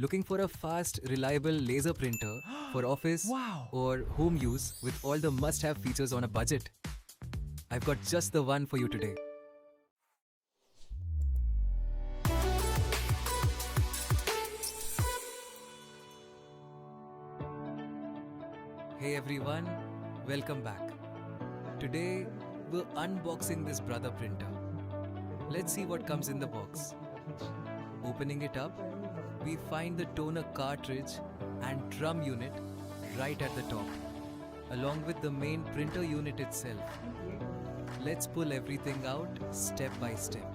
Looking for a fast, reliable laser printer for office Wow. or home use with all the must-have features on a budget? I've got just the one for you today. Hey everyone, welcome back. Today we're unboxing this brother printer. Let's see what comes in the box. Opening it up, we find the toner cartridge and drum unit right at the top, along with the main printer unit itself. Let's pull everything out step by step.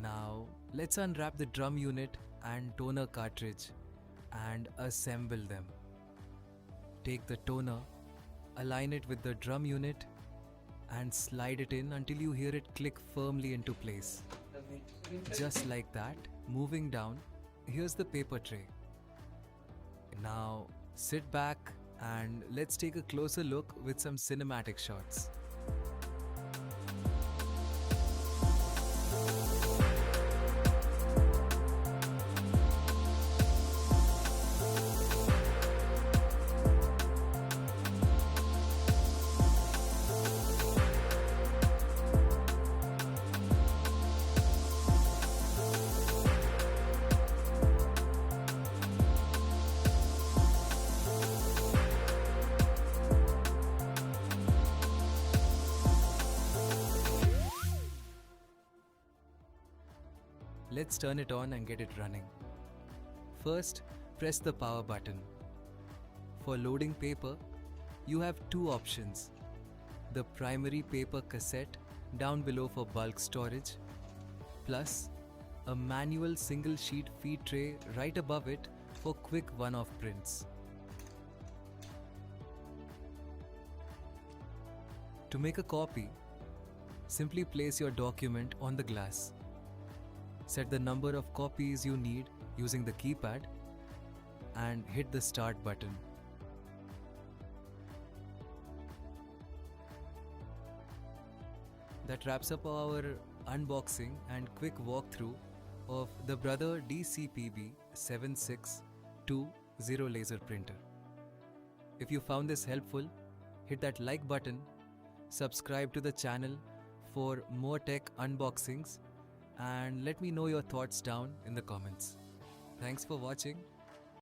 Now, let's unwrap the drum unit and toner cartridge and assemble them. Take the toner, align it with the drum unit and slide it in until you hear it click firmly into place. Just like that, moving down, here's the paper tray. Now, sit back and let's take a closer look with some cinematic shots. Let's turn it on and get it running. First, press the power button. For loading paper, you have two options. The primary paper cassette down below for bulk storage, plus a manual single sheet feed tray right above it for quick one-off prints. To make a copy, simply place your document on the glass. Set the number of copies you need using the keypad and hit the start button. That wraps up our unboxing and quick walkthrough of the Brother DCP-B7620 laser printer. If you found this helpful, hit that like button, subscribe to the channel for more tech unboxings, and let me know your thoughts down in the comments. Thanks for watching.